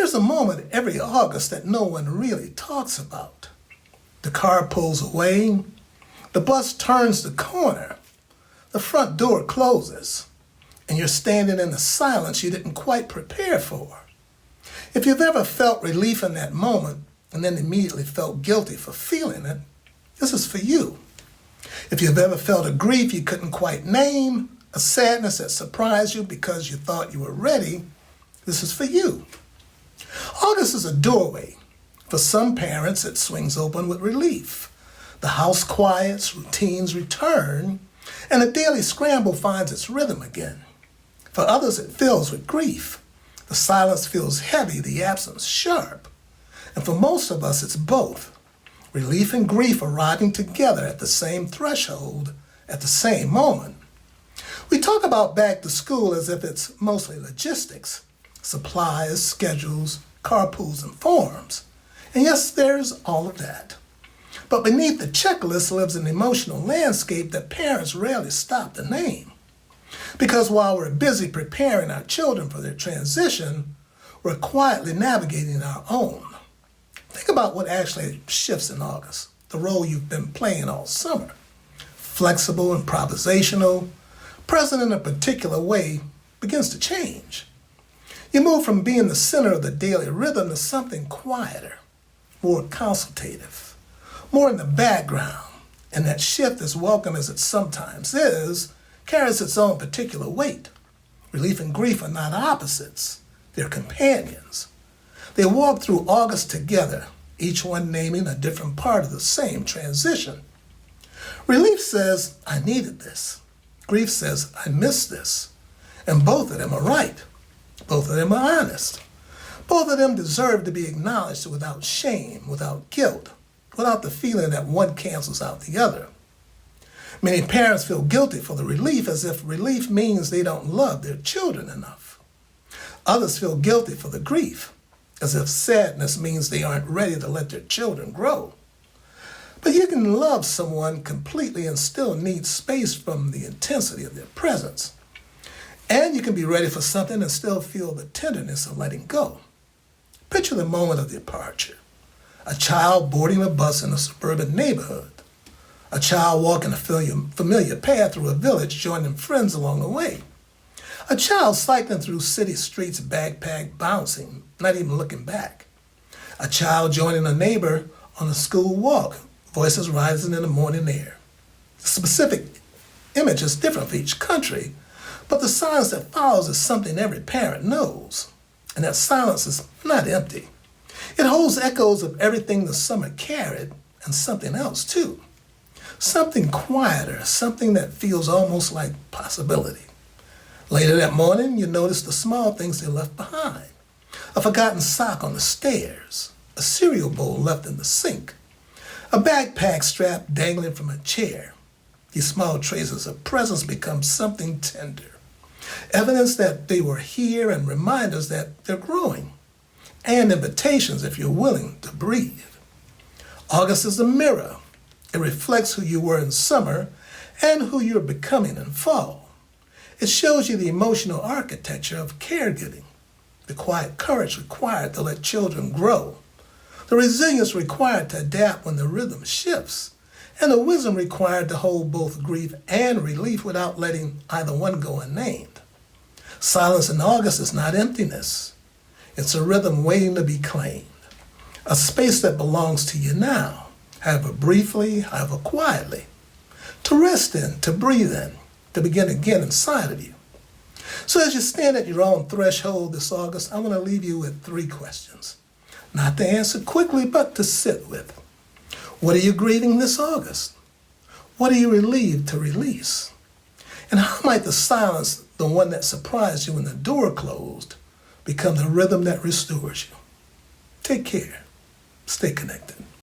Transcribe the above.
There's a moment every August that no one really talks about. The car pulls away, the bus turns the corner, the front door closes, and you're standing in the silence you didn't quite prepare for. If you've ever felt relief in that moment and then immediately felt guilty for feeling it, this is for you. If you've ever felt a grief you couldn't quite name, a sadness that surprised you because you thought you were ready, this is for you. August is a doorway. For some parents, it swings open with relief. The house quiets, routines return, and the daily scramble finds its rhythm again. For others, it fills with grief. The silence feels heavy, the absence sharp. And for most of us, it's both. Relief and grief arriving together at the same threshold, at the same moment. We talk about back to school as if it's mostly logistics, supplies, schedules, carpools, and forms. And yes, there's all of that. But beneath the checklist lives an emotional landscape that parents rarely stop to name. Because while we're busy preparing our children for their transition, we're quietly navigating our own. Think about what actually shifts in August, the role you've been playing all summer. Flexible, improvisational, present in a particular way begins to change. You move from being the center of the daily rhythm to something quieter, more consultative, more in the background, and that shift, as welcome as it sometimes is, carries its own particular weight. Relief and grief are not opposites, they're companions. They walk through August together, each one naming a different part of the same transition. Relief says, I needed this. Grief says, I missed this. And both of them are right. Both of them are honest. Both of them deserve to be acknowledged without shame, without guilt, without the feeling that one cancels out the other. Many parents feel guilty for the relief as if relief means they don't love their children enough. Others feel guilty for the grief, as if sadness means they aren't ready to let their children grow. But you can love someone completely and still need space from the intensity of their presence. And you can be ready for something and still feel the tenderness of letting go. Picture the moment of departure. A child boarding a bus in a suburban neighborhood. A child walking a familiar path through a village, joining friends along the way. A child cycling through city streets, backpack bouncing, not even looking back. A child joining a neighbor on a school walk, voices rising in the morning air. The specific image is different for each country, but the silence that follows is something every parent knows. And that silence is not empty. It holds echoes of everything the summer carried and something else too. Something quieter, something that feels almost like possibility. Later that morning, you notice the small things they left behind. A forgotten sock on the stairs, a cereal bowl left in the sink, a backpack strap dangling from a chair. These small traces of presence become something tender. Evidence that they were here and reminders that they're growing. And invitations if you're willing to breathe. August is a mirror. It reflects who you were in summer and who you're becoming in fall. It shows you the emotional architecture of caregiving, the quiet courage required to let children grow, the resilience required to adapt when the rhythm shifts, and the wisdom required to hold both grief and relief without letting either one go unnamed. Silence in August is not emptiness. It's a rhythm waiting to be claimed, a space that belongs to you now, however briefly, however quietly, to rest in, to breathe in, to begin again inside of you. So as you stand at your own threshold this August, I want to leave you with 3 questions. Not to answer quickly, but to sit with. What are you grieving this August? What are you relieved to release? And how might the silence, the one that surprised you when the door closed, become the rhythm that restores you? Take care. Stay connected.